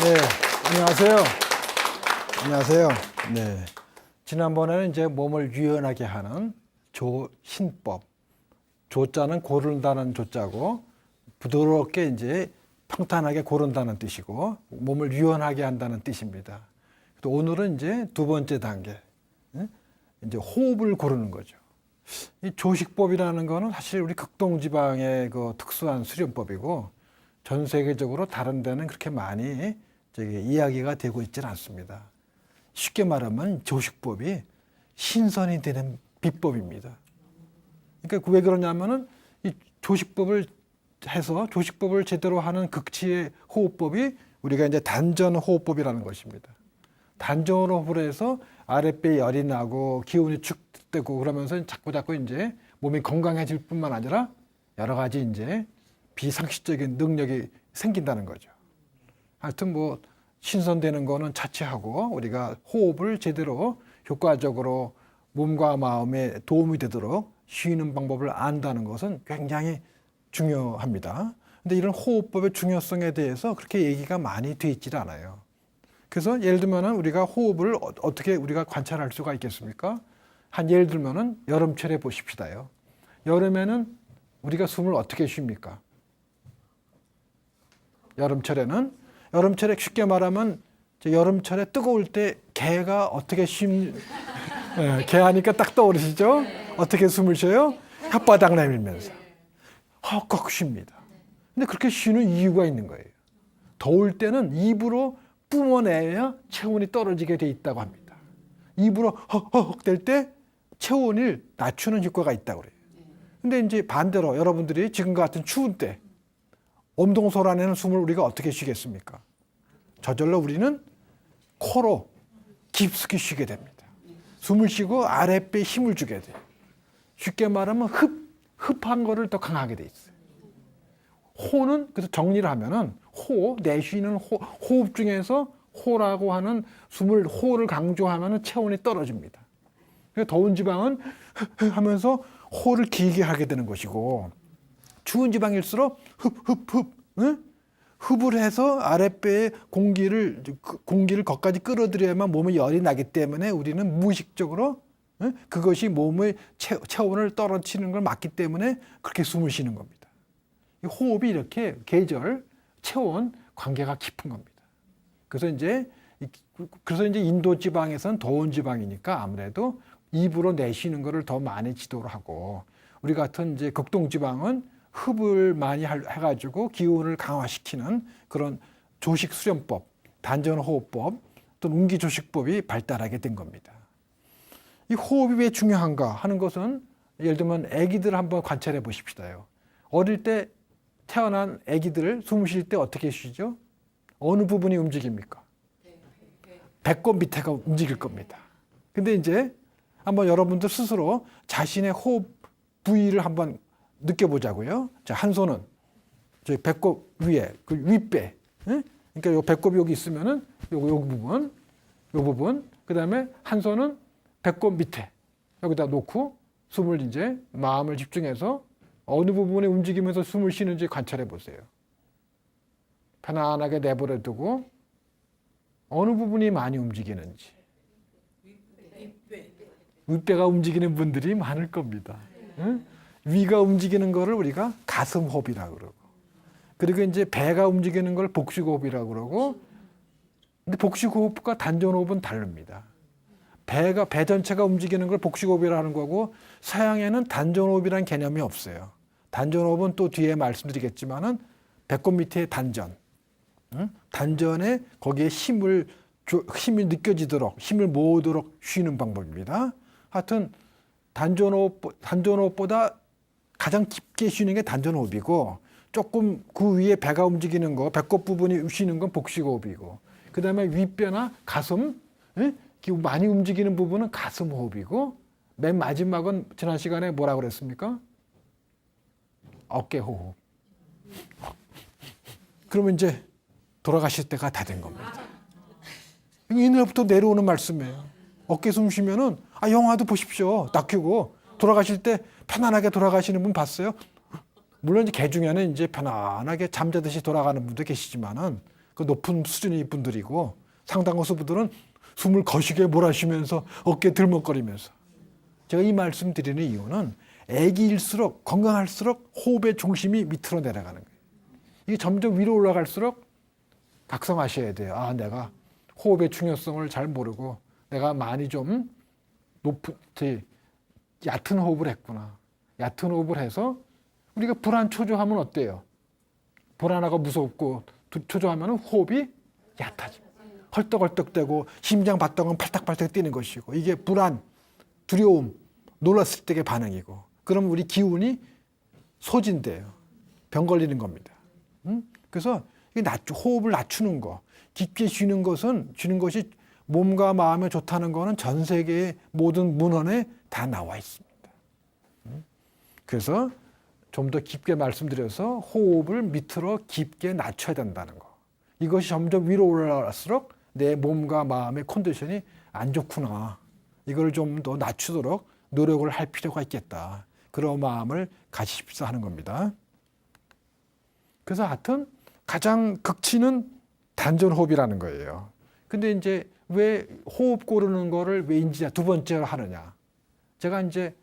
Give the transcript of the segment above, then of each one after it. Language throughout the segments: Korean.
네, 안녕하세요. 안녕하세요. 네. 지난번에는 이제 몸을 유연하게 하는 조신법. 조자는 고른다는 조자고, 부드럽게 이제 평탄하게 고른다는 뜻이고, 몸을 유연하게 한다는 뜻입니다. 또 오늘은 이제 두 번째 단계, 이제 호흡을 고르는 거죠. 이 조식법이라는 거는 사실 우리 극동지방의 그 특수한 수련법이고, 전 세계적으로 다른 데는 그렇게 많이 이야기가 되고 있지는 않습니다. 쉽게 말하면 조식법이 신선이 되는 비법입니다. 그러니까 왜 그러냐면은 이 조식법을 해서 조식법을 제대로 하는 극치의 호흡법이 우리가 이제 단전 호흡법이라는 것입니다. 단전 호흡을 해서 아랫배에 열이 나고 기운이 축되고 그러면서 자꾸 이제 몸이 건강해질 뿐만 아니라 여러 가지 이제 비상식적인 능력이 생긴다는 거죠. 하여튼 뭐 신선되는 거는 차치하고 우리가 호흡을 제대로 효과적으로 몸과 마음에 도움이 되도록 쉬는 방법을 안다는 것은 굉장히 중요합니다. 근데 이런 호흡법의 중요성에 대해서 그렇게 얘기가 많이 돼 있질 않아요. 그래서 예를 들면은 우리가 호흡을 어떻게 우리가 관찰할 수가 있겠습니까? 한 예를 들면은 여름철에 보십시다요. 여름에는 우리가 숨을 어떻게 쉽니까? 여름철에 쉽게 말하면 여름철에 뜨거울 때 개가 어떻게 개 하니까 딱 떠오르시죠? 어떻게 숨을 쉬어요? 혓바닥 내밀면서 헉헉 쉽니다. 근데 그렇게 쉬는 이유가 있는 거예요. 더울 때는 입으로 뿜어내야 체온이 떨어지게 돼 있다고 합니다. 입으로 헉헉 될 때 체온을 낮추는 효과가 있다고 그래요. 근데 이제 반대로 여러분들이 지금 같은 추운 때 엄동설안에는 숨을 우리가 어떻게 쉬겠습니까? 저절로 우리는 코로 깊숙이 쉬게 됩니다. 숨을 쉬고 아랫배에 힘을 주게 돼요. 쉽게 말하면 흡한 거를 더 강하게 돼 있어요. 호는 그래서 정리를 하면은 내쉬는 호흡 중에서 호라고 하는 호를 강조하면은 체온이 떨어집니다. 그래서 더운 지방은 하면서 호를 길게 하게 되는 것이고, 추운 지방일수록 흡을 해서 아랫배에 공기를 거기까지 끌어들여야만 몸에 열이 나기 때문에 우리는 무의식적으로 그것이 몸의 체온을 떨어뜨리는 걸 막기 때문에 그렇게 숨을 쉬는 겁니다. 호흡이 이렇게 계절, 체온 관계가 깊은 겁니다. 그래서 이제 인도 지방에서는 더운 지방이니까 아무래도 입으로 내쉬는 것을 더 많이 지도를 하고, 우리 같은 이제 극동 지방은 흡을 많이 해가지고 기운을 강화시키는 그런 조식 수련법, 단전 호흡법, 또 운기 조식법이 발달하게 된 겁니다. 이 호흡이 왜 중요한가 하는 것은 예를 들면 아기들 한번 관찰해 보십시다요. 어릴 때 태어난 아기들 숨 쉴 때 어떻게 쉬죠? 어느 부분이 움직입니까? 배꼽 밑에가 움직일 겁니다. 근데 이제 한번 여러분들 스스로 자신의 호흡 부위를 한번 느껴보자고요. 자, 한 손은 저희 배꼽 위에 그 윗배, 그러니까 요 배꼽이 여기 있으면은 요 부분, 그 다음에 한 손은 배꼽 밑에 여기다 놓고 숨을 이제 마음을 집중해서 어느 부분에 움직이면서 숨을 쉬는지 관찰해 보세요. 편안하게 내버려 두고 어느 부분이 많이 움직이는지. 윗배가 움직이는 분들이 많을 겁니다. 위가 움직이는 거를 우리가 가슴 호흡이라고 그러고, 그리고 이제 배가 움직이는 걸 복식 호흡이라고 그러고, 근데 복식 호흡과 단전 호흡은 다릅니다. 배 전체가 움직이는 걸 복식 호흡이라고 하는 거고, 서양에는 단전 호흡이라는 개념이 없어요. 단전 호흡은 또 뒤에 말씀드리겠지만은 배꼽 밑에 단전에 거기에 힘이 느껴지도록, 힘을 모으도록 쉬는 방법입니다. 하여튼 단전 호흡보다 가장 깊게 쉬는 게 단전 호흡이고, 조금 그 위에 배가 움직이는 거, 배꼽 부분이 쉬는 건 복식 호흡이고, 그 다음에 윗배나 가슴, 많이 움직이는 부분은 가슴 호흡이고, 맨 마지막은 지난 시간에 뭐라고 그랬습니까? 어깨 호흡. 그러면 이제 돌아가실 때가 다 된 겁니다. 이날부터 내려오는 말씀이에요. 어깨 숨 쉬면은 영화도 보십시오. 낚이고 돌아가실 때 편안하게 돌아가시는 분 봤어요? 물론 이제 개 중에는 이제 편안하게 잠자듯이 돌아가는 분도 계시지만은 그 높은 수준의 분들이고 상당수 분들은 숨을 거시게 몰아쉬면서 어깨 들먹거리면서 제가 이 말씀 드리는 이유는 아기일수록 건강할수록 호흡의 중심이 밑으로 내려가는 거예요. 이게 점점 위로 올라갈수록 각성하셔야 돼요. 아, 내가 호흡의 중요성을 잘 모르고 내가 많이 좀 얕은 호흡을 했구나. 얕은 호흡을 해서 우리가 불안 초조하면 어때요? 불안하고 무섭고 초조하면 호흡이 얕아집니다. 헐떡헐떡대고 심장 박동은 팔딱팔딱 뛰는 것이고 이게 불안, 두려움, 놀랐을 때의 반응이고 그럼 우리 기운이 소진돼요. 병 걸리는 겁니다. 그래서 호흡을 낮추는 거, 깊게 쉬는 것이 몸과 마음에 좋다는 거는 전 세계의 모든 문헌에 다 나와 있습니다. 그래서 좀 더 깊게 말씀드려서 호흡을 밑으로 깊게 낮춰야 된다는 거. 이것이 점점 위로 올라갈수록 내 몸과 마음의 컨디션이 안 좋구나. 이걸 좀 더 낮추도록 노력을 할 필요가 있겠다. 그런 마음을 가지십시오 하는 겁니다. 그래서 하여튼 가장 극치는 단전호흡이라는 거예요. 근데 이제 왜 호흡 고르는 거를 왜 이제 두 번째로 하느냐. 제가 이제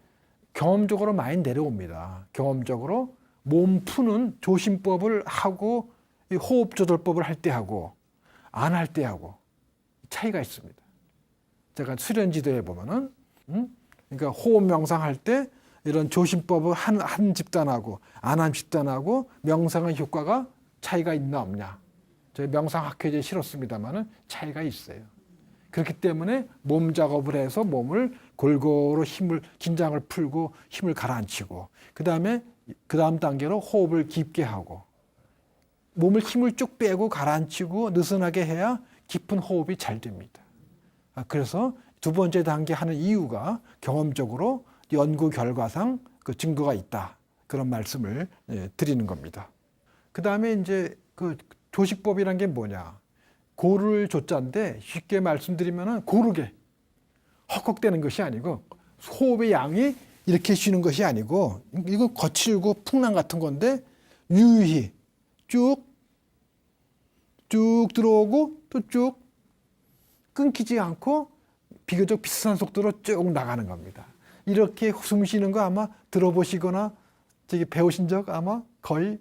경험적으로 많이 내려옵니다. 경험적으로 몸 푸는 조심법을 하고 호흡 조절법을 할 때 하고 안 할 때 하고 차이가 있습니다. 제가 수련지도에 보면은 그러니까 호흡 명상할 때 이런 조심법을 한 집단하고 안 한 집단하고 명상의 효과가 차이가 있나 없냐. 저희 명상 학회지에 실었습니다만은 차이가 있어요. 그렇기 때문에 몸 작업을 해서 몸을 골고루 긴장을 풀고 힘을 가라앉히고 그 다음 단계로 호흡을 깊게 하고 몸을 힘을 쭉 빼고 가라앉히고 느슨하게 해야 깊은 호흡이 잘 됩니다. 그래서 두 번째 단계 하는 이유가 경험적으로 연구 결과상 그 증거가 있다. 그런 말씀을 드리는 겁니다. 그 다음에 이제 그 조식법이란 게 뭐냐. 고를 조자인데 쉽게 말씀드리면은 고르게 헉헉대는 것이 아니고 호흡의 양이 이렇게 쉬는 것이 아니고 이거 거칠고 풍랑 같은 건데 유유히 쭉 들어오고 또 쭉 끊기지 않고 비교적 비슷한 속도로 쭉 나가는 겁니다. 이렇게 숨 쉬는 거 아마 들어보시거나 배우신 적 아마 거의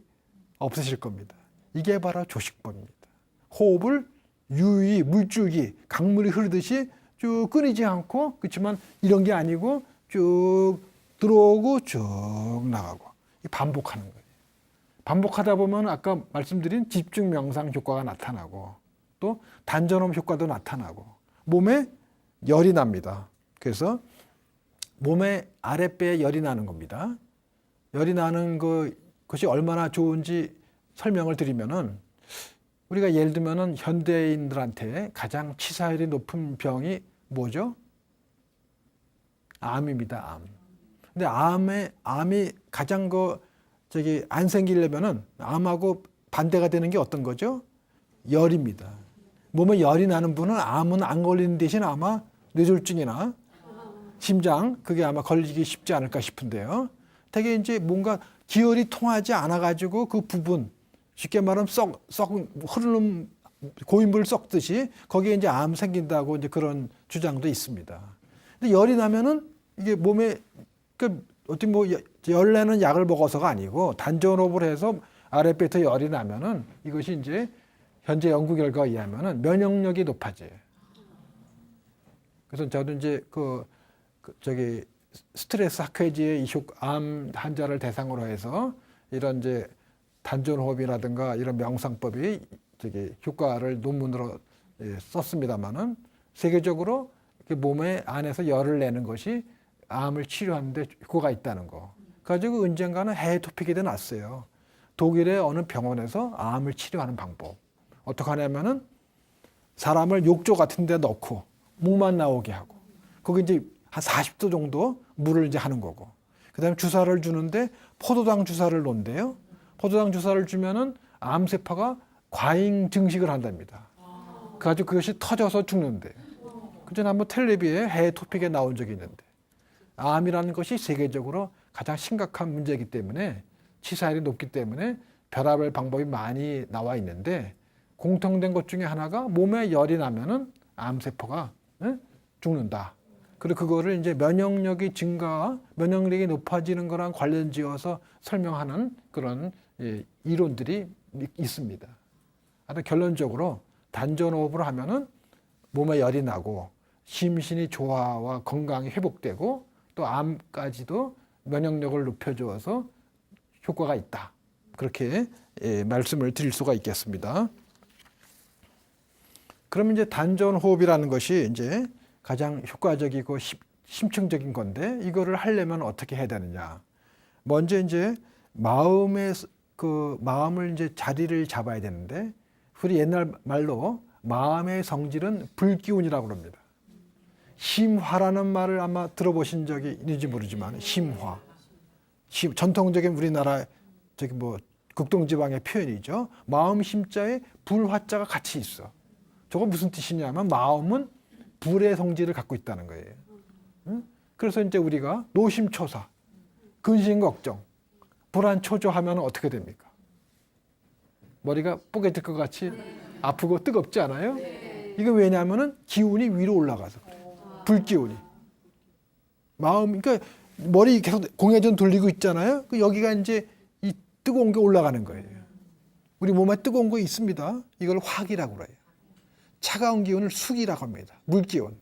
없으실 겁니다. 이게 바로 조식법입니다. 호흡을 유유히 물줄기 강물이 흐르듯이 쭉 끊이지 않고 그렇지만 이런 게 아니고 쭉 들어오고 쭉 나가고 반복하는 거예요. 반복하다 보면 아까 말씀드린 집중 명상 효과가 나타나고 또 단전호흡 효과도 나타나고 몸에 열이 납니다. 그래서 몸의 아랫배에 열이 나는 겁니다. 열이 나는 것이 얼마나 좋은지 설명을 드리면은 우리가 예를 들면은 현대인들한테 가장 치사율이 높은 병이 뭐죠? 암입니다. 암. 근데 암이 가장 안 생기려면은 암하고 반대가 되는 게 어떤 거죠? 열입니다. 몸에 열이 나는 분은 암은 안 걸리는 대신 아마 뇌졸중이나 심장 그게 아마 걸리기 쉽지 않을까 싶은데요. 되게 이제 뭔가 기혈이 통하지 않아 가지고 그 부분 쉽게 말하면 썩 흐르는 고인물 썩듯이 거기에 이제 암 생긴다고 이제 그런 주장도 있습니다. 근데 열이 나면은 이게 몸에 어떻게 열 내는 약을 먹어서가 아니고 단전호흡을 해서 아랫배부터 열이 나면은 이것이 이제 현재 연구 결과에 의하면은 면역력이 높아져요. 그래서 저도 이제 스트레스 학회지에 암 환자를 대상으로 해서 이런 이제 단전호흡이라든가 이런 명상법이 효과를 논문으로 썼습니다만은 세계적으로 몸의 안에서 열을 내는 것이 암을 치료하는데 효과가 있다는 거. 가지고 언젠가는 해외 토픽이 났어요. 독일의 어느 병원에서 암을 치료하는 방법. 어떻게 하냐면은 사람을 욕조 같은 데 넣고 목만 나오게 하고 거기 이제 한 40도 정도 물을 이제 하는 거고 그다음에 주사를 주는데 포도당 주사를 놓는데요. 포도당 주사를 주면은 암세포가 과잉 증식을 한답니다. 그래가지고 그것이 터져서 죽는데. 그전에 한번 텔레비에 해외 토픽에 나온 적이 있는데 암이라는 것이 세계적으로 가장 심각한 문제이기 때문에 치사율이 높기 때문에 별의별 방법이 많이 나와 있는데 공통된 것 중에 하나가 몸에 열이 나면은 암세포가 죽는다. 그리고 그거를 이제 면역력이 증가, 면역력이 높아지는 거랑 관련지어서 설명하는 그런 이론들이 있습니다. 하여튼 결론적으로 단전호흡을 하면은 몸에 열이 나고 심신이 조화와 건강이 회복되고 또 암까지도 면역력을 높여주어서 효과가 있다. 그렇게 말씀을 드릴 수가 있겠습니다. 그럼 이제 단전호흡이라는 것이 이제 가장 효과적이고 심층적인 건데 이거를 하려면 어떻게 해야 되느냐? 먼저 이제 마음을 이제 자리를 잡아야 되는데 우리 옛날 말로 마음의 성질은 불기운이라고 합니다. 심화라는 말을 아마 들어보신 적이 있는지 모르지만 심화. 전통적인 우리나라 극동지방의 표현이죠. 마음 심자에 불화자가 같이 있어. 저거 무슨 뜻이냐면 마음은 불의 성질을 갖고 있다는 거예요. 그래서 이제 우리가 노심초사, 근심걱정, 불안초조하면 어떻게 됩니까? 머리가 뽀개질 것 같이 아프고 뜨겁지 않아요? 이거 왜냐하면은 기운이 위로 올라가서 그래요. 불기운이. 그러니까 머리 계속 공회전 돌리고 있잖아요. 여기가 이제 이 뜨거운 게 올라가는 거예요. 우리 몸에 뜨거운 거 있습니다. 이걸 화기라고 그래요. 차가운 기운을 수기라고 합니다. 물기운.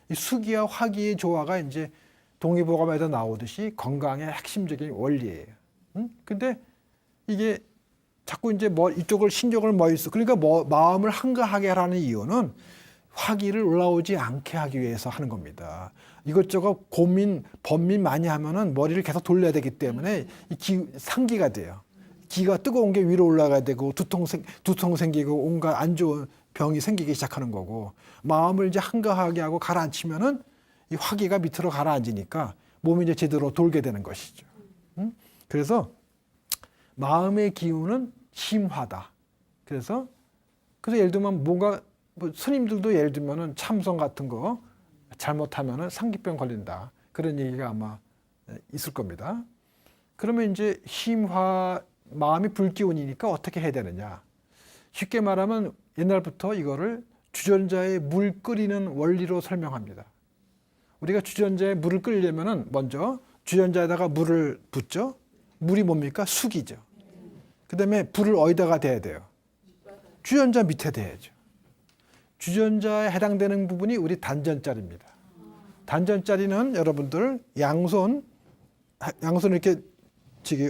이 수기와 화기의 조화가 이제 동의보감에서 나오듯이 건강의 핵심적인 원리예요. 근데 이게 자꾸 이제 이쪽을 신경을 있어. 그러니까 마음을 한가하게 하라는 이유는 화기를 올라오지 않게 하기 위해서 하는 겁니다. 이것저것 고민, 번민 많이 하면은 머리를 계속 돌려야 되기 때문에 상기가 돼요. 기가 뜨거운 게 위로 올라가야 되고 두통 생기고 온갖 안 좋은 병이 생기기 시작하는 거고 마음을 이제 한가하게 하고 가라앉히면은 이 화기가 밑으로 가라앉으니까 몸이 이제 제대로 돌게 되는 것이죠. 그래서 마음의 기운은 심화다. 그래서 예를 들면 스님들도 예를 들면은 참선 같은 거 잘못하면은 상기병 걸린다. 그런 얘기가 아마 있을 겁니다. 그러면 이제 마음이 불기운이니까 어떻게 해야 되느냐. 쉽게 말하면 옛날부터 이거를 주전자에 물 끓이는 원리로 설명합니다. 우리가 주전자에 물을 끓이려면은 먼저 주전자에다가 물을 붓죠. 물이 뭡니까? 수기죠. 그 다음에 불을 어디다가 대야 돼요? 주전자 밑에 대야죠. 주전자에 해당되는 부분이 우리 단전자리입니다. 단전자리는 여러분들 양손 이렇게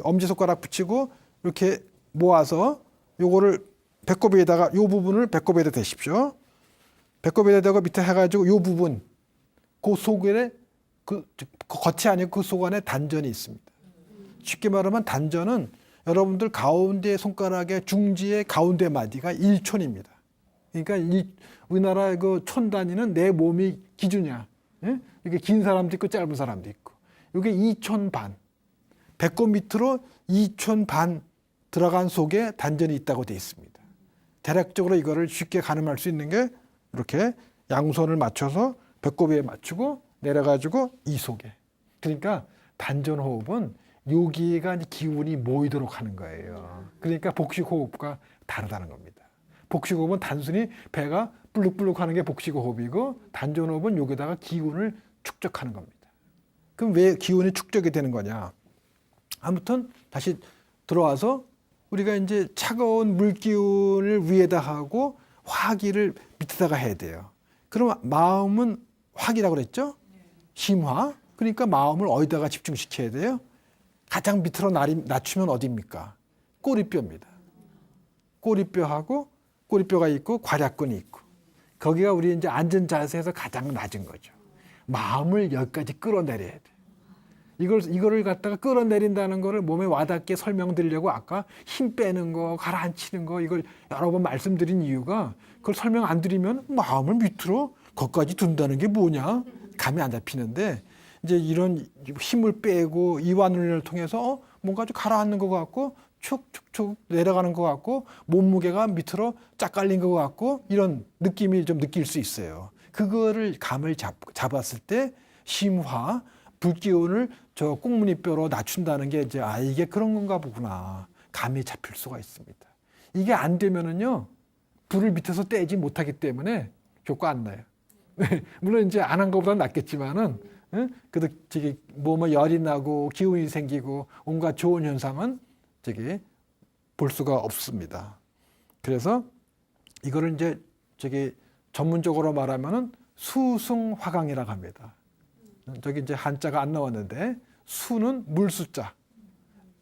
엄지손가락 붙이고 이렇게 모아서 요거를 배꼽에다가 요 부분을 배꼽에다 대십시오. 배꼽에다 대고 밑에 해가지고 요 부분 그 속에 겉이 아니고 그 속 안에 단전이 있습니다. 쉽게 말하면 단전은 여러분들 가운데 손가락의 중지의 가운데 마디가 1촌입니다. 그러니까 우리나라 그 촌 단위는 내 몸이 기준이야. 예? 이게 긴 사람도 있고 짧은 사람도 있고. 이게 2촌 반. 배꼽 밑으로 2촌 반 들어간 속에 단전이 있다고 되어 있습니다. 대략적으로 이거를 쉽게 가늠할 수 있는 게 이렇게 양손을 맞춰서 배꼽에 맞추고 내려가지고 이 속에. 그러니까 단전호흡은 여기가 기운이 모이도록 하는 거예요. 그러니까 복식호흡과 다르다는 겁니다. 복식호흡은 단순히 배가 불룩불룩 하는 게 복식호흡이고 단전호흡은 여기다가 기운을 축적하는 겁니다. 그럼 왜 기운이 축적이 되는 거냐? 아무튼 다시 들어와서 우리가 이제 차가운 물기운을 위에다 하고 화기를 밑에다가 해야 돼요. 그럼 마음은 화기라고 그랬죠? 심화. 그러니까 마음을 어디다가 집중시켜야 돼요? 가장 밑으로 낮추면 어디입니까? 꼬리뼈입니다. 꼬리뼈가 있고 괄약근이 있고 거기가 우리 이제 앉은 자세에서 가장 낮은 거죠. 마음을 여기까지 끌어내려야 돼. 이거를 갖다가 끌어내린다는 거를 몸에 와닿게 설명드리려고 아까 힘 빼는 거, 가라앉히는 거 이걸 여러 번 말씀드린 이유가 그걸 설명 안 드리면 마음을 밑으로 거기까지 둔다는 게 뭐냐? 감이 안 잡히는데 이제 이런 힘을 빼고 이완훈련을 통해서 뭔가 좀 가라앉는 것 같고 축축축 내려가는 것 같고 몸무게가 밑으로 쫙 깔린 것 같고 이런 느낌이 좀 느낄 수 있어요. 그거를 감을 잡았을 때 심화, 불기운을 저 꽁무니뼈로 낮춘다는 게 이게 그런 건가 보구나. 감이 잡힐 수가 있습니다. 이게 안 되면은요, 불을 밑에서 떼지 못하기 때문에 효과 안 나요. 물론 이제 안 한 것보다 낫겠지만은, 그래도 저기 몸에 열이 나고 기운이 생기고 온갖 좋은 현상은 저기 볼 수가 없습니다. 그래서 이거를 이제 저기 전문적으로 말하면은 수승화강이라고 합니다. 저기 이제 한자가 안 나왔는데 수는 물수자,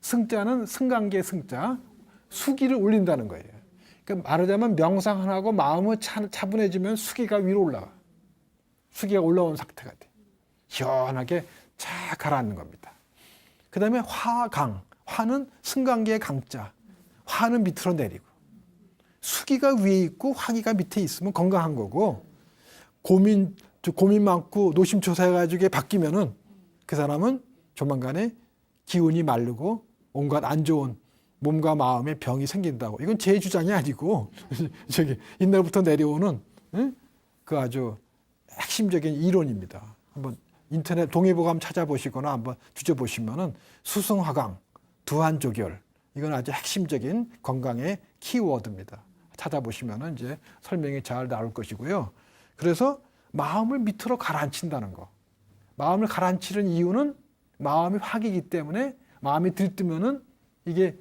승자는 승강계 승자, 수기를 올린다는 거예요. 그러니까 말하자면 명상 하나하고 마음을 차분해지면 수기가 위로 올라가. 수기가 올라온 상태가 돼. 시원하게 쫙 가라앉는 겁니다. 그 다음에 화강, 화는 승강계의 강자, 화는 밑으로 내리고, 수기가 위에 있고 화기가 밑에 있으면 건강한 거고, 고민 많고 노심초사해가지고 바뀌면은 그 사람은 조만간에 기운이 마르고 온갖 안 좋은 몸과 마음의 병이 생긴다고. 이건 제 주장이 아니고 저기 옛날부터 내려오는 그 아주 핵심적인 이론입니다. 한번 인터넷 동의보감 찾아보시거나 한번 뒤져보시면은 수승화강, 두한조결, 이건 아주 핵심적인 건강의 키워드입니다. 찾아보시면은 이제 설명이 잘 나올 것이고요. 그래서 마음을 밑으로 가라앉힌다는 거. 마음을 가라앉히는 이유는 마음이 화기이기 때문에 마음이 들뜨면은 이게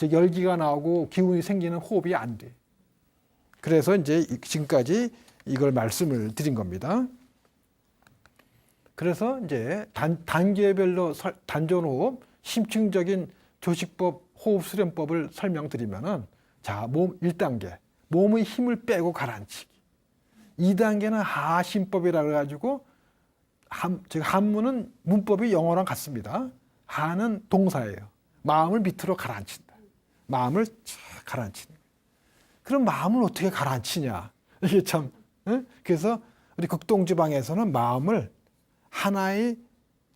열기가 나오고 기운이 생기는 호흡이 안 돼. 그래서 이제 지금까지 이걸 말씀을 드린 겁니다. 그래서 이제 단계별로 단전호흡, 심층적인 조식법, 호흡 수련법을 설명드리면은 자, 몸 1단계, 몸의 힘을 빼고 가라앉히기. 2단계는 하심법이라 그래가지고 한문은 문법이 영어랑 같습니다. 하는 동사예요. 마음을 밑으로 가라앉힌다. 마음을 쫙 가라앉히는. 그럼 마음을 어떻게 가라앉히냐? 이게 참. 그래서 우리 극동지방에서는 마음을 하나의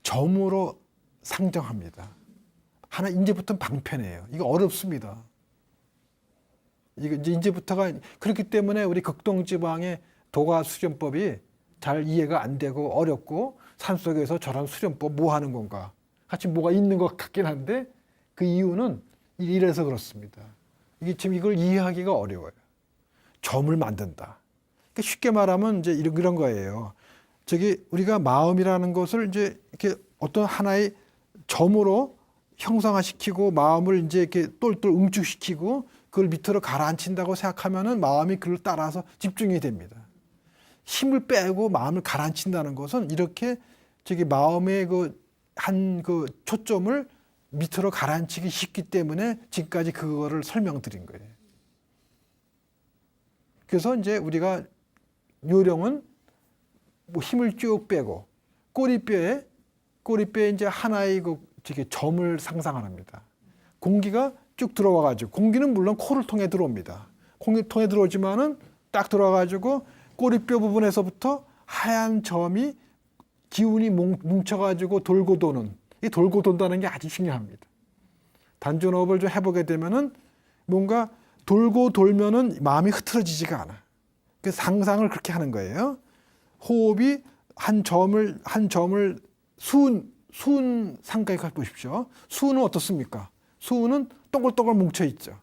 점으로 상정합니다. 하나 이제부터 방편이에요. 이거 어렵습니다. 이거 이제부터가 그렇기 때문에 우리 극동지방의 도가 수련법이 잘 이해가 안 되고 어렵고 산속에서 저런 수련법 뭐 하는 건가? 같이 뭐가 있는 것 같긴 한데 그 이유는 이래서 그렇습니다. 이게 지금 이걸 이해하기가 어려워요. 점을 만든다. 그러니까 쉽게 말하면 이제 이런 거예요. 저기 우리가 마음이라는 것을 이제 이렇게 어떤 하나의 점으로 형상화시키고 마음을 이제 이렇게 똘똘 응축시키고 그걸 밑으로 가라앉힌다고 생각하면은 마음이 그걸 따라서 집중이 됩니다. 힘을 빼고 마음을 가라앉힌다는 것은 이렇게 저기 마음의 그 초점을 밑으로 가라앉히기 쉽기 때문에 지금까지 그거를 설명드린 거예요. 그래서 이제 우리가 요령은 뭐 힘을 쭉 빼고 꼬리뼈에 이제 하나의 저기 점을 상상합니다. 공기가 쭉 들어와가지고 공기는 물론 코를 통해 들어옵니다. 공기 통해 들어오지만은 딱 들어와가지고 꼬리뼈 부분에서부터 하얀 점이 기운이 뭉쳐가지고 돌고 도는, 이 돌고 돈다는 게 아주 중요합니다. 단전호흡을 좀 해보게 되면은 뭔가 돌고 돌면은 마음이 흐트러지지가 않아. 그래서 상상을 그렇게 하는 거예요. 호흡이 한 점을 수은 상까지 보십시오. 수은은 어떻습니까? 수은은 동글동글 뭉쳐 있죠.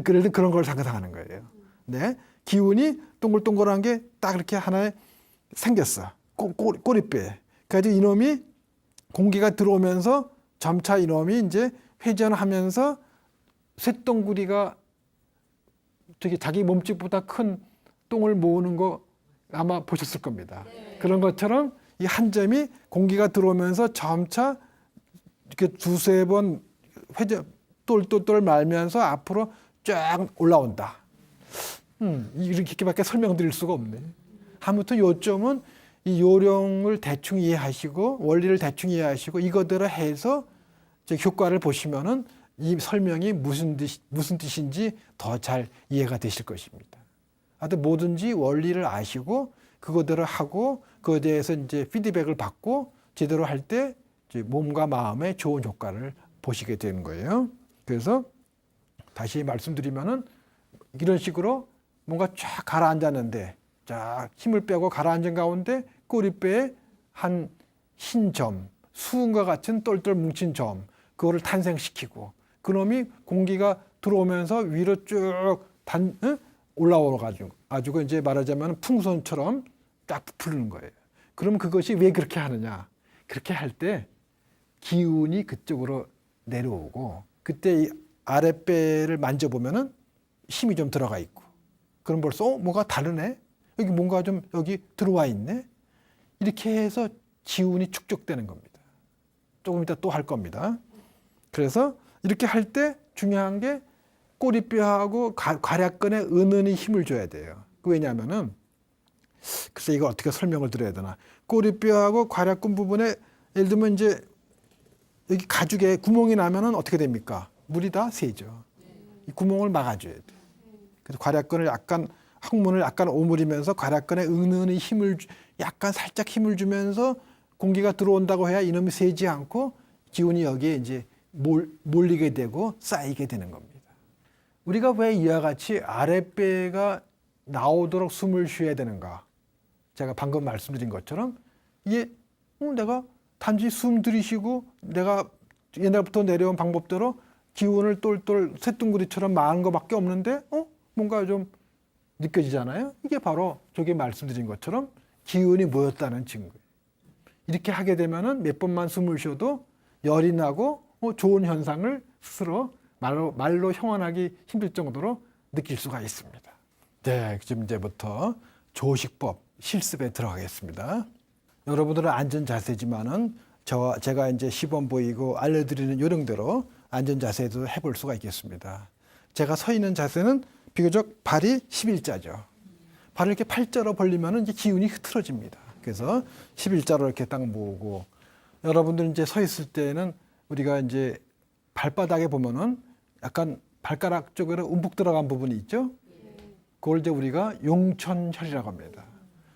그래서 그런 걸 상상하는 거예요. 네, 기운이 동글동글한 게 딱 이렇게 하나에 생겼어. 꼬리뼈에. 그래서 이놈이 공기가 들어오면서 점차 이놈이 이제 회전하면서 쇳덩구리가 저기 자기 몸집보다 큰 똥을 모으는 거 아마 보셨을 겁니다. 그런 것처럼 이 한 점이 공기가 들어오면서 점차 이렇게 두세 번 회전 똘똘똘 말면서 앞으로 쫙 올라온다. 이렇게밖에 설명드릴 수가 없네. 아무튼 요점은 이 요령을 대충 이해하시고 원리를 대충 이해하시고 이거대로 해서 효과를 보시면은 이 설명이 무슨 뜻인지 더 잘 이해가 되실 것입니다. 하여튼 뭐든지 원리를 아시고 그거대로 하고 그거에 대해서 이제 피드백을 받고 제대로 할 때 몸과 마음에 좋은 효과를 보시게 되는 거예요. 그래서 다시 말씀드리면은 이런 식으로 뭔가 쫙 가라앉았는데 쫙 힘을 빼고 가라앉은 가운데 꼬리뼈에 한 흰 점, 수은과 같은 똘똘 뭉친 점, 그거를 탄생시키고 그놈이 공기가 들어오면서 위로 쭉 올라오가지고 이제 말하자면 풍선처럼 딱 부풀리는 거예요. 그럼 그것이 왜 그렇게 하느냐? 그렇게 할 때 기운이 그쪽으로 내려오고 그때 이 아랫배를 만져보면은 힘이 좀 들어가 있고 그럼 벌써 뭐가 다르네? 여기 뭔가 좀 여기 들어와 있네? 이렇게 해서 기운이 축적되는 겁니다. 조금 이따 또 할 겁니다. 그래서 이렇게 할 때 중요한 게 꼬리뼈하고 괄약근에 은은히 힘을 줘야 돼요. 왜냐하면은 글쎄 이거 어떻게 설명을 드려야 되나? 꼬리뼈하고 괄약근 부분에 예를 들면 이제 여기 가죽에 구멍이 나면은 어떻게 됩니까? 물이 다 새죠. 이 구멍을 막아줘야 돼. 그래서 괄약근을 약간 항문을 약간 오므리면서 괄약근에 은은히 약간 살짝 힘을 주면서 공기가 들어온다고 해야 이놈이 새지 않고 기운이 여기에 이제 몰리게 되고 쌓이게 되는 겁니다. 우리가 왜 이와 같이 아랫배가 나오도록 숨을 쉬어야 되는가? 제가 방금 말씀드린 것처럼 이게 내가 단지 숨 들이쉬고 내가 옛날부터 내려온 방법대로 기운을 똘똘 쇳덩구리처럼 마는 것밖에 없는데 뭔가 좀 느껴지잖아요. 이게 바로 저기 말씀드린 것처럼 기운이 모였다는 증거예요. 이렇게 하게 되면은 몇 번만 숨을 쉬어도 열이 나고 좋은 현상을 스스로 말로 형언하기 힘들 정도로 느낄 수가 있습니다. 네, 지금 이제부터 조식법 실습에 들어가겠습니다. 여러분들은 앉은 자세지만은 제가 이제 시범 보이고 알려드리는 요령대로 앉은 자세도 해볼 수가 있겠습니다. 제가 서 있는 자세는 비교적 발이 11자죠. 발을 이렇게 팔자로 벌리면은 이제 기운이 흐트러집니다. 그래서 11자로 이렇게 딱 모으고 여러분들 이제 서 있을 때는 우리가 이제 발바닥에 보면은 약간 발가락 쪽으로 움푹 들어간 부분이 있죠. 그걸 이제 우리가 용천혈이라고 합니다.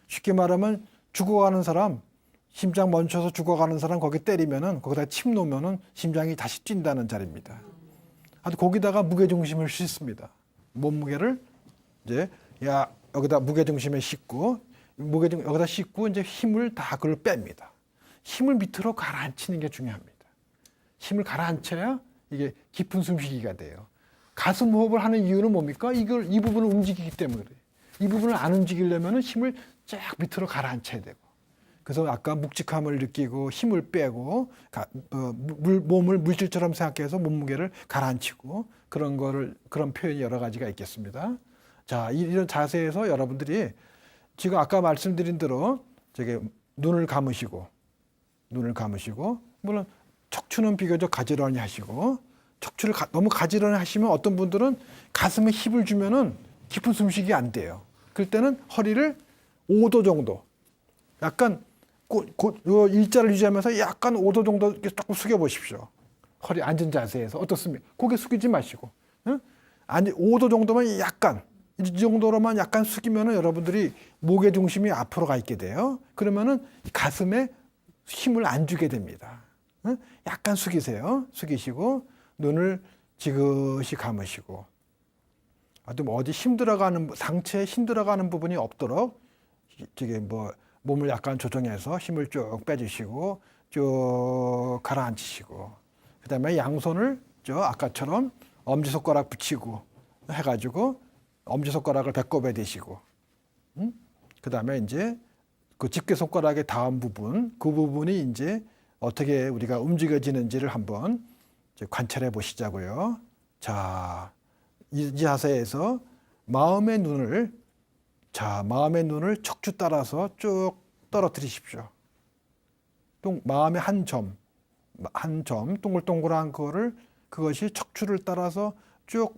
쉽게 말하면 죽어가는 사람, 심장 멈춰서 죽어가는 사람 거기 때리면은 거기다 침 놓으면은 심장이 다시 뛴다는 자리입니다. 아주 거기다가 무게 중심을 싣습니다. 몸무게를 이제 여기다 무게 중심에 싣고 여기다 싣고 이제 힘을 다 그걸 뺍니다. 힘을 밑으로 가라앉히는 게 중요합니다. 힘을 가라앉혀야 이게 깊은 숨쉬기가 돼요. 가슴 호흡을 하는 이유는 뭡니까? 이 부분을 움직이기 때문에 그래요. 이 부분을 안 움직이려면 힘을 쫙 밑으로 가라앉혀야 되고. 그래서 아까 묵직함을 느끼고 힘을 빼고 몸을 물질처럼 생각해서 몸무게를 가라앉히고 그런 표현이 여러 가지가 있겠습니다. 자, 이런 자세에서 여러분들이 지금 아까 말씀드린 대로 눈을 감으시고 물론 척추는 비교적 가지런히 하시고 척추를 너무 가지런히 하시면 어떤 분들은 가슴에 힘을 주면은 깊은 숨쉬기 안 돼요. 그럴 때는 허리를 5도 정도 약간 일자를 유지하면서 약간 5도 정도 이렇게 조금 숙여 보십시오. 허리 앉은 자세에서 어떻습니까? 고개 숙이지 마시고 5도 정도만 약간 이 정도로만 약간 숙이면은 여러분들이 목의 중심이 앞으로 가 있게 돼요. 그러면은 가슴에 힘을 안 주게 됩니다. 약간 숙이세요. 숙이시고 눈을 지그시 감으시고 어디 상체에 힘 들어가는 부분이 없도록 몸을 약간 조정해서 힘을 쭉 빼주시고 쭉 가라앉히시고 그다음에 양손을 아까처럼 엄지손가락 붙이고 해가지고 엄지손가락을 배꼽에 대시고 그다음에 이제 그 집게손가락의 다음 부분 그 부분이 이제 어떻게 우리가 움직여지는지를 한번 관찰해 보시자고요. 자, 이 자세에서 마음의 눈을 척추 따라서 쭉 떨어뜨리십시오. 마음의 한 점, 동글동글한 그것이 척추를 따라서 쭉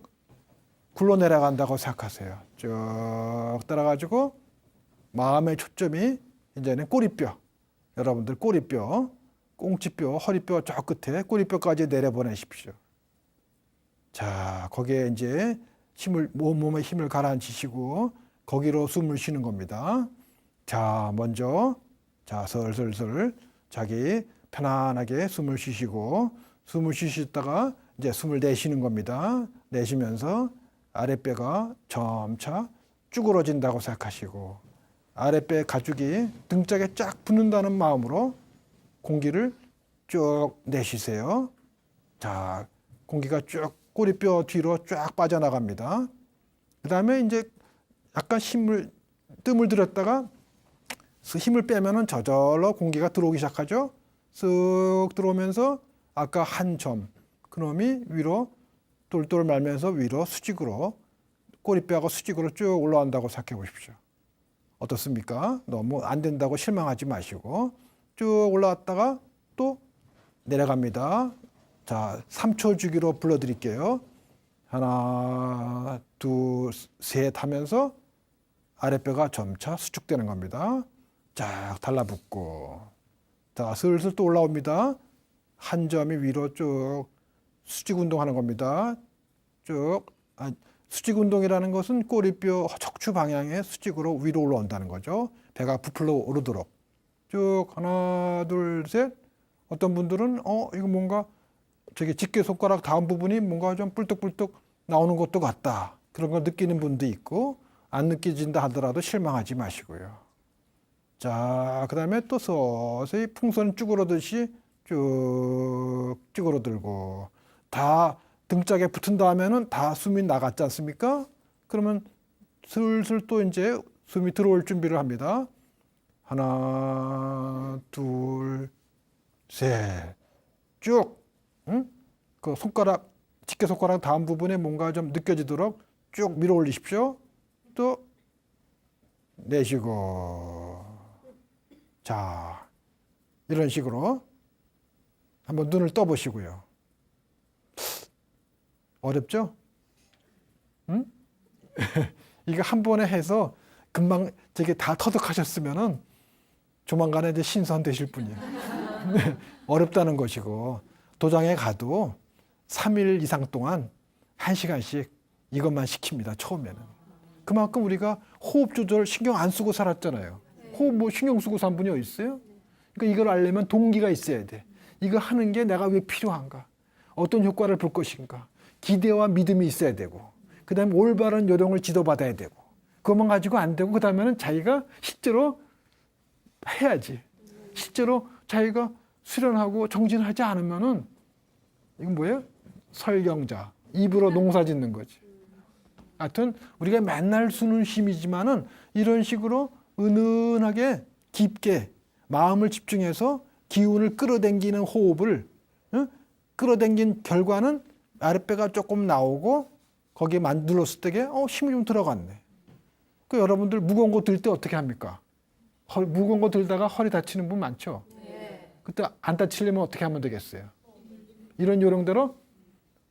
굴러 내려간다고 생각하세요. 쭉 따라가지고 마음의 초점이 이제는 꼬리뼈, 여러분들 꼬리뼈, 꽁치뼈, 허리뼈 저 끝에 꼬리뼈까지 내려보내십시오. 자, 거기에 이제 몸에 힘을 가라앉히시고 거기로 숨을 쉬는 겁니다. 자, 먼저 슬슬 자기 편안하게 숨을 쉬시고 숨을 쉬시다가 이제 숨을 내쉬는 겁니다. 내쉬면서 아랫배가 점차 쭈그러진다고 생각하시고 아랫배 가죽이 등짝에 쫙 붙는다는 마음으로 공기를 쭉 내쉬세요. 자, 공기가 쭉 꼬리뼈 뒤로 쫙 빠져나갑니다. 그 다음에 이제 약간 뜸을 들였다가 힘을 빼면은 저절로 공기가 들어오기 시작하죠. 쓱 들어오면서 아까 한 점, 그놈이 위로 똘똘 말면서 위로 수직으로 꼬리뼈하고 수직으로 쭉 올라간다고 생각해 보십시오. 어떻습니까? 너무 안 된다고 실망하지 마시고 쭉 올라왔다가 또 내려갑니다. 자, 3초 주기로 불러드릴게요. 하나, 둘, 셋 하면서 아랫배가 점차 수축되는 겁니다. 쫙 달라붙고, 자, 슬슬 또 올라옵니다. 한 점이 위로 쭉 수직 운동하는 겁니다. 쭉. 수직 운동이라는 것은 꼬리뼈 척추 방향에 수직으로 위로 올라온다는 거죠. 배가 부풀러 오르도록. 쭉 하나, 둘, 셋. 어떤 분들은 이거 뭔가 저기 집게 손가락 다음 부분이 뭔가 좀 뿔떡뿔떡 나오는 것도 같다. 그런 걸 느끼는 분도 있고 안 느껴진다 하더라도 실망하지 마시고요. 자, 그다음에 또 서서히 풍선 쭈그러듯이 쭉 쭈그러들고 다 등짝에 붙은 다음에는 다 숨이 나갔지 않습니까? 그러면 슬슬 또 이제 숨이 들어올 준비를 합니다. 하나, 둘, 셋, 쭉. 응? 그 손가락, 집게 손가락 다음 부분에 뭔가 좀 느껴지도록 쭉 밀어 올리십시오. 또 내쉬고. 자, 이런 식으로 한번 눈을 떠보시고요. 어렵죠? 응? 이거 한 번에 해서 금방 저게 다 터득하셨으면은 조만간에 이제 신선 되실 분이에요. 어렵다는 것이고 도장에 가도 3일 이상 동안 1시간씩 이것만 시킵니다. 처음에는. 그만큼 우리가 호흡 조절 신경 안 쓰고 살았잖아요. 호흡 뭐 신경 쓰고 산 분이 어디 있어요? 그러니까 이걸 알려면 동기가 있어야 돼. 이거 하는 게 내가 왜 필요한가? 어떤 효과를 볼 것인가? 기대와 믿음이 있어야 되고 그다음에 올바른 요령을 지도받아야 되고 그것만 가지고 안 되고 그다음에는 자기가 실제로 해야지. 실제로 자기가 수련하고 정진하지 않으면은 이건 뭐예요? 설경자. 입으로 농사 짓는 거지. 하여튼 우리가 맨날 쓰는 힘이지만은 이런 식으로 은은하게 깊게 마음을 집중해서 기운을 끌어당기는 호흡을 끌어당긴 결과는 아랫배가 조금 나오고 거기에 눌렀을 때게 힘이 좀 들어갔네. 그 여러분들 무거운 거 들 때 어떻게 합니까? 무거운 거 들다가 허리 다치는 분 많죠? 네. 그때 안 다치려면 어떻게 하면 되겠어요? 이런 요령대로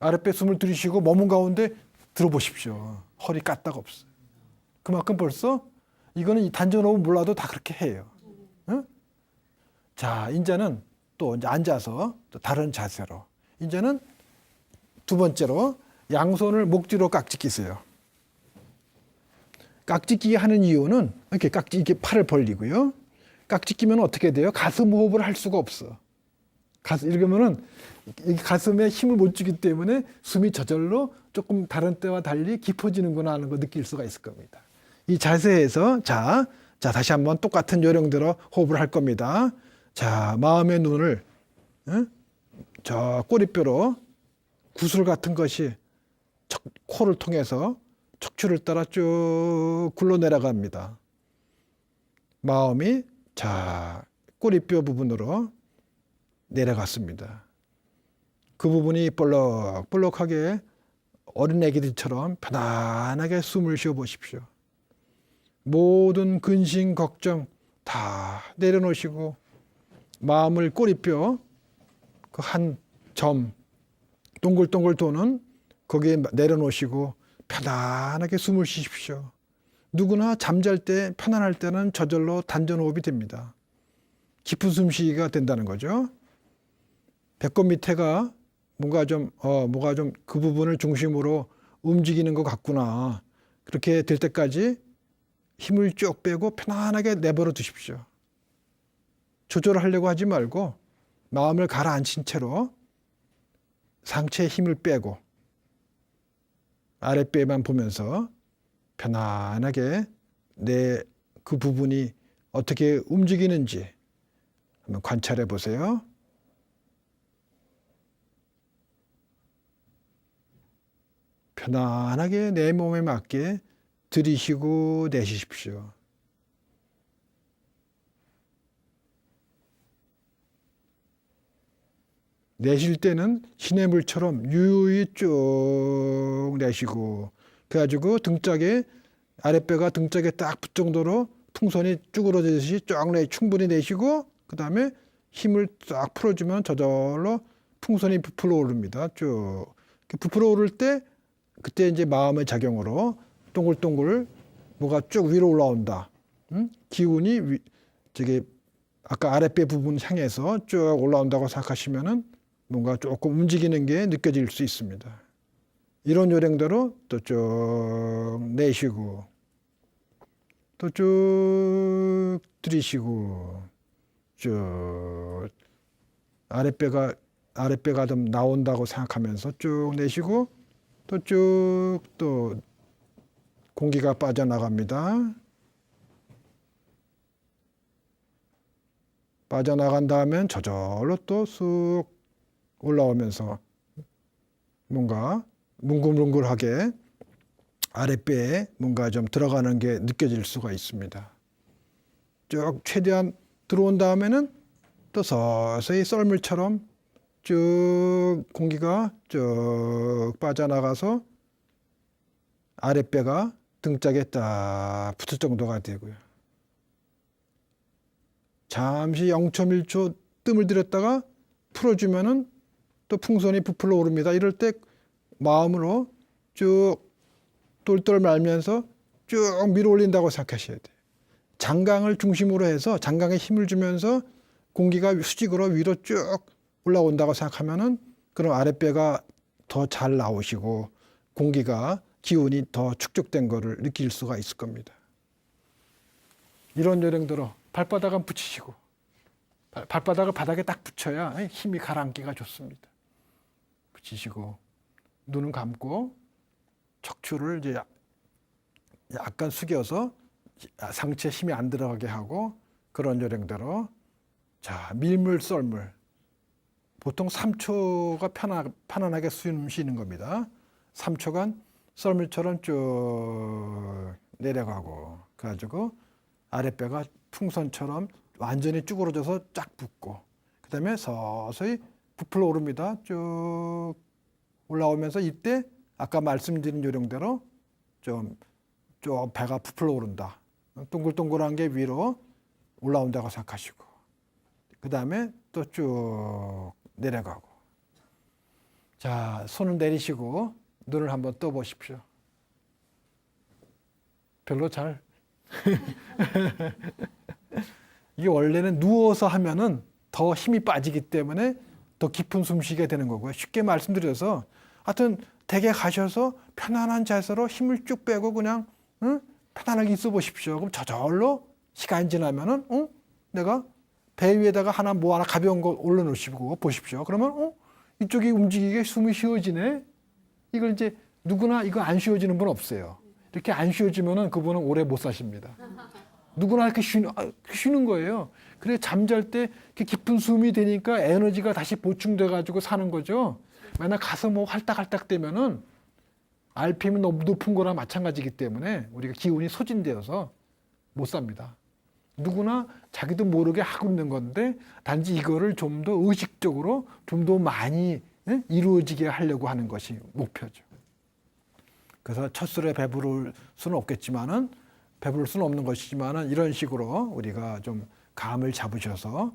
아랫배 숨을 들이쉬고 몸은 가운데 들어보십시오. 허리 까딱 없어요. 그만큼 벌써 이거는 단전호흡 몰라도 다 그렇게 해요. 응? 자, 이제는 또 이제 앉아서 또 다른 자세로. 이제는 두 번째로 양손을 목 뒤로 깍지 끼세요. 깍지 끼게 하는 이유는 이렇게 팔을 벌리고요. 깍지 끼면 어떻게 돼요? 가슴 호흡을 할 수가 없어. 이러면은 가슴에 힘을 못 주기 때문에 숨이 저절로 조금 다른 때와 달리 깊어지는구나 하는 거 느낄 수가 있을 겁니다. 이 자세에서 자 다시 한번 똑같은 요령대로 호흡을 할 겁니다. 자, 마음의 눈을 저 꼬리뼈로 구슬 같은 것이 코를 통해서 척추를 따라 쭉 굴러 내려갑니다. 마음이 자 꼬리뼈 부분으로 내려갔습니다. 그 부분이 볼록볼록하게 어린애기들처럼 편안하게 숨을 쉬어 보십시오. 모든 근심, 걱정 다 내려놓으시고 마음을 꼬리뼈 그 한 점 동글동글 도는 거기에 내려놓으시고 편안하게 숨을 쉬십시오. 누구나 잠잘 때 편안할 때는 저절로 단전호흡이 됩니다. 깊은 숨쉬기가 된다는 거죠. 배꼽 밑에가 뭔가 좀 그 부분을 중심으로 움직이는 것 같구나. 그렇게 될 때까지 힘을 쭉 빼고 편안하게 내버려 두십시오. 조절하려고 하지 말고 마음을 가라앉힌 채로 상체에 힘을 빼고 아랫배만 보면서 편안하게 내 그 부분이 어떻게 움직이는지 한번 관찰해 보세요. 편안하게 내 몸에 맞게 들이쉬고 내쉬십시오. 내쉴 때는 시냇물처럼 유유히 쭉 내쉬고, 그래가지고 등짝에, 아랫배가 등짝에 딱 붙을 정도로 풍선이 쭈그러지듯이 쫙 충분히 내쉬고, 그 다음에 힘을 쫙 풀어주면 저절로 풍선이 부풀어 오릅니다. 쭉. 부풀어 오를 때, 그때 이제 마음의 작용으로 동글동글 뭐가 쭉 위로 올라온다. 기운이 저기 아까 아랫배 부분 향해서 쭉 올라온다고 생각하시면은 뭔가 조금 움직이는 게 느껴질 수 있습니다. 이런 요령대로 또 쭉 내쉬고, 또 쭉 들이쉬고, 쭉 아랫배가 좀 나온다고 생각하면서 쭉 내쉬고, 또 쭉 또 공기가 빠져나갑니다. 빠져나간 다음엔 저절로 또 쑥 올라오면서 뭔가 뭉글뭉글하게 아랫배에 뭔가 좀 들어가는 게 느껴질 수가 있습니다. 쭉 최대한 들어온 다음에는 또 서서히 썰물처럼 쭉 공기가 쭉 빠져나가서 아랫배가 등짝에 딱 붙을 정도가 되고요. 잠시 0.1초 뜸을 들였다가 풀어주면은 또 풍선이 부풀어 오릅니다. 이럴 때 마음으로 쭉 똘똘 말면서 쭉 밀어 올린다고 생각하셔야 돼요. 장강을 중심으로 해서 장강에 힘을 주면서 공기가 수직으로 위로 쭉 올라온다고 생각하면은 그럼 아랫배가 더 잘 나오시고 공기가 기운이 더 축적된 거를 느낄 수가 있을 겁니다. 이런 요령대로 발바닥은 붙이시고, 발바닥을 바닥에 딱 붙여야 힘이 가라앉기가 좋습니다. 붙이시고, 눈은 감고 척추를 이제 약간 숙여서 상체에 힘이 안 들어가게 하고, 그런 요령대로. 자, 밀물 썰물. 보통 3초가 편안하게 숨 쉬는 겁니다. 3초간 썰물처럼 쭉 내려가고, 그래가지고 아랫배가 풍선처럼 완전히 쭈그러져서 쫙 붙고, 그 다음에 서서히 부풀어 오릅니다. 쭉 올라오면서 이때 아까 말씀드린 요령대로 좀 배가 부풀어 오른다. 동글동글한 게 위로 올라온다고 생각하시고, 그 다음에 또 쭉 내려가고. 자, 손을 내리시고 눈을 한번 떠 보십시오. 별로 잘 이게 원래는 누워서 하면은 더 힘이 빠지기 때문에 더 깊은 숨 쉬게 되는 거고요. 쉽게 말씀드려서 하여튼 댁에 가셔서 편안한 자세로 힘을 쭉 빼고 그냥 편안하게 있어 보십시오. 그럼 저절로 시간이 지나면은 내가 배 위에다가 뭐 하나 가벼운 거 올려놓으시고 보십시오. 그러면 이쪽이 움직이게 숨이 쉬워지네. 이걸 이제 누구나 이거 안 쉬워지는 분 없어요. 이렇게 안 쉬워지면은 그분은 오래 못 사십니다. 누구나 이렇게 쉬는 거예요. 그래 잠잘 때 이렇게 깊은 숨이 되니까 에너지가 다시 보충돼 가지고 사는 거죠. 만약 가서 뭐 할딱할딱 되면은 RPM이 너무 높은 거랑 마찬가지이기 때문에 우리가 기운이 소진되어서 못 삽니다. 누구나 자기도 모르게 하고 있는 건데 단지 이거를 좀 더 의식적으로 좀 더 많이 이루어지게 하려고 하는 것이 목표죠. 그래서 첫술에 배부를 수는 없겠지만은 배부를 수는 없는 것이지만은 이런 식으로 우리가 좀 감을 잡으셔서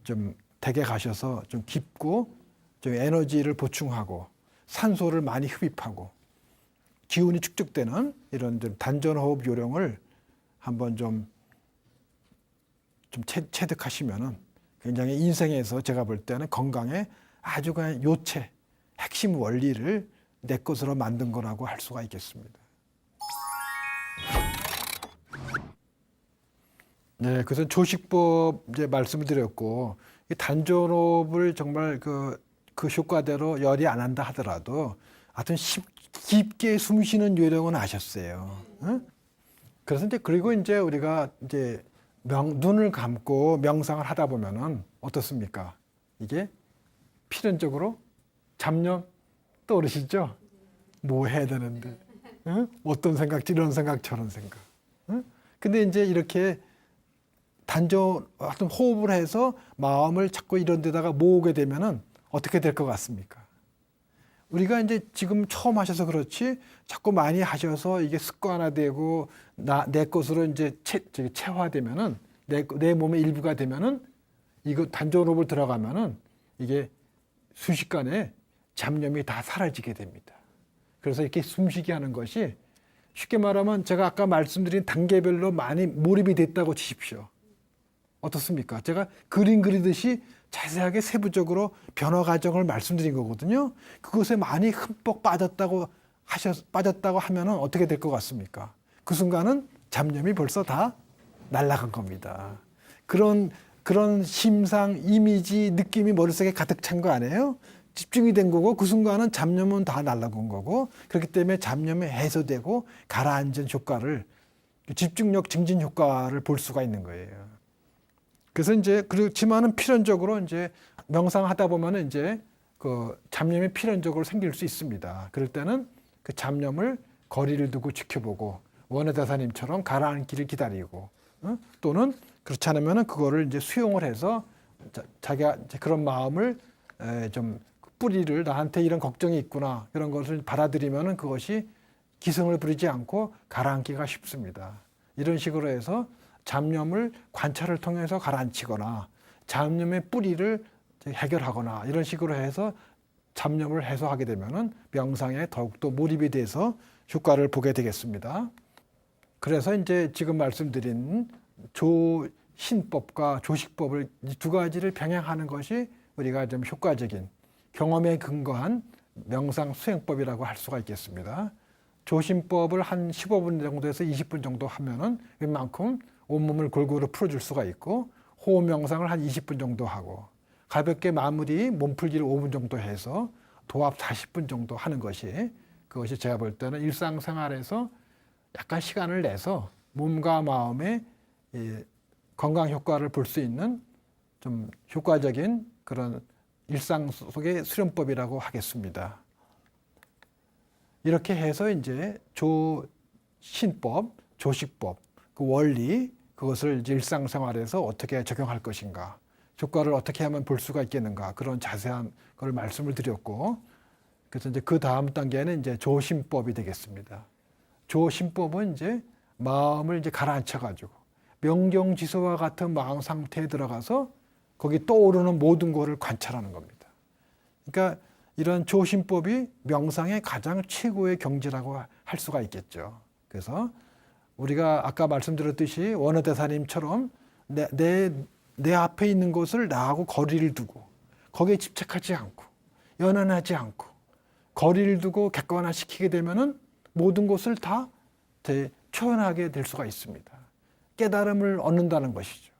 좀 댁에 가셔서 좀 깊고 좀 에너지를 보충하고 산소를 많이 흡입하고 기운이 축적되는 이런 좀 단전호흡 요령을 한번 좀 체득하시면은 굉장히 인생에서 제가 볼 때는 건강에 아주 그냥 요체, 핵심 원리를 내 것으로 만든 거라고 할 수가 있겠습니다. 네, 그래서 조식법 이제 말씀을 드렸고, 이 단전호흡을 정말 그 효과대로 열이 안 한다 하더라도 하여튼 깊게 숨 쉬는 요령은 아셨어요. 응? 그래서 이제 그리고 이제 우리가 이제 눈을 감고 명상을 하다 보면은 어떻습니까? 이게 필연적으로 잡념 떠오르시죠? 뭐 해야 되는데 응? 어떤 생각, 이런 생각, 저런 생각. 응? 근데 이제 이렇게 단전, 어떤 호흡을 해서 마음을 자꾸 이런 데다가 모으게 되면은 어떻게 될 것 같습니까? 우리가 이제 지금 처음 하셔서 그렇지 자꾸 많이 하셔서 이게 습관화되고 내 것으로 이제 체화되면은 내 몸의 일부가 되면은 이거 단전 호흡을 들어가면은 이게 순식간에 잡념이 다 사라지게 됩니다. 그래서 이렇게 숨쉬기 하는 것이 쉽게 말하면 제가 아까 말씀드린 단계별로 많이 몰입이 됐다고 치십시오. 어떻습니까? 제가 그림 그리듯이 자세하게 세부적으로 변화 과정을 말씀드린 거거든요. 그것에 많이 흠뻑 빠졌다고 하면은 어떻게 될 것 같습니까? 그 순간은 잡념이 벌써 다 날아간 겁니다. 그런 심상, 이미지, 느낌이 머릿속에 가득 찬 거 아니에요? 집중이 된 거고 그 순간은 잡념은 다 날아간 거고 그렇기 때문에 잡념이 해소되고 가라앉은 효과를 집중력 증진 효과를 볼 수가 있는 거예요. 그래서 이제 그렇지만은 필연적으로 이제 명상하다 보면은 이제 그 잡념이 필연적으로 생길 수 있습니다. 그럴 때는 그 잡념을 거리를 두고 지켜보고 원효대사님처럼 가라앉기를 기다리고 또는 그렇지 않으면은 그거를 이제 수용을 해서 자기가 이제 그런 마음을 좀 뿌리를 나한테 이런 걱정이 있구나 이런 것을 받아들이면은 그것이 기승을 부리지 않고 가라앉기가 쉽습니다. 이런 식으로 해서 잡념을 관찰을 통해서 가라앉히거나 잡념의 뿌리를 해결하거나 이런 식으로 해서 잡념을 해소하게 되면은 명상에 더욱더 몰입이 돼서 효과를 보게 되겠습니다. 그래서 이제 지금 말씀드린 조신법과 조식법을 이 두 가지를 병행하는 것이 우리가 좀 효과적인 경험에 근거한 명상 수행법이라고 할 수가 있겠습니다. 조신법을 한 15분 정도에서 20분 정도 하면은 웬만큼 온몸을 골고루 풀어줄 수가 있고 호흡 명상을 한 20분 정도 하고 가볍게 마무리 몸풀기를 5분 정도 해서 도합 40분 정도 하는 그것이 제가 볼 때는 일상생활에서 약간 시간을 내서 몸과 마음의 건강 효과를 볼 수 있는 좀 효과적인 그런 일상 속의 수련법이라고 하겠습니다. 이렇게 해서 이제 조신법, 조식법, 그 원리, 그것을 이제 일상생활에서 어떻게 적용할 것인가, 효과를 어떻게 하면 볼 수가 있겠는가, 그런 자세한 걸 말씀을 드렸고, 그래서 이제 그 다음 단계는 이제 조신법이 되겠습니다. 조신법은 이제 마음을 이제 가라앉혀가지고 명경지수와 같은 마음 상태에 들어가서 거기 떠오르는 모든 것을 관찰하는 겁니다. 그러니까 이런 조신법이 명상의 가장 최고의 경지라고 할 수가 있겠죠. 그래서 우리가 아까 말씀드렸듯이 원효대사님처럼 내 앞에 있는 것을 나하고 거리를 두고 거기에 집착하지 않고 연연하지 않고 거리를 두고 객관화시키게 되면은 모든 것을 다 초연하게 될 수가 있습니다. 깨달음을 얻는다는 것이죠.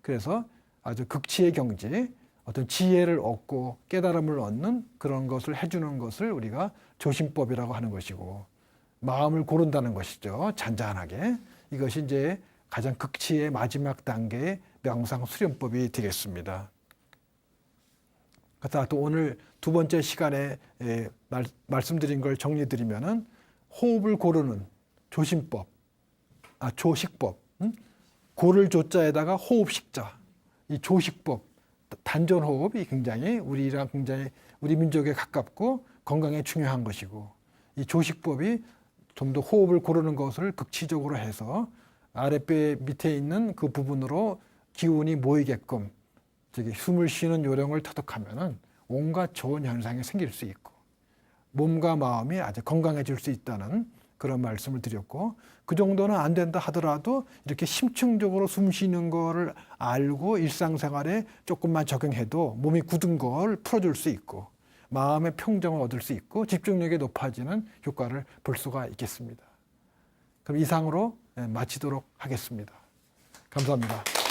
그래서 아주 극치의 경지, 어떤 지혜를 얻고 깨달음을 얻는 그런 것을 해주는 것을 우리가 조신법이라고 하는 것이고 마음을 고른다는 것이죠. 잔잔하게. 이것이 이제 가장 극치의 마지막 단계의 명상 수련법이 되겠습니다. 그래서 또 오늘 두 번째 시간에 말씀드린 걸 정리드리면은 호흡을 고르는 조신법, 조식법, 고를 조자에다가 호흡 식자, 이 조식법, 단전 호흡이 굉장히 우리 민족에 가깝고 건강에 중요한 것이고 이 조식법이 좀 더 호흡을 고르는 것을 극치적으로 해서 아랫배 밑에 있는 그 부분으로 기운이 모이게끔 숨을 쉬는 요령을 터득하면은 온갖 좋은 현상이 생길 수 있고 몸과 마음이 아주 건강해질 수 있다는 그런 말씀을 드렸고 그 정도는 안 된다 하더라도 이렇게 심층적으로 숨 쉬는 거를 알고 일상생활에 조금만 적용해도 몸이 굳은 걸 풀어줄 수 있고 마음의 평정을 얻을 수 있고 집중력이 높아지는 효과를 볼 수가 있겠습니다. 그럼 이상으로 마치도록 하겠습니다. 감사합니다.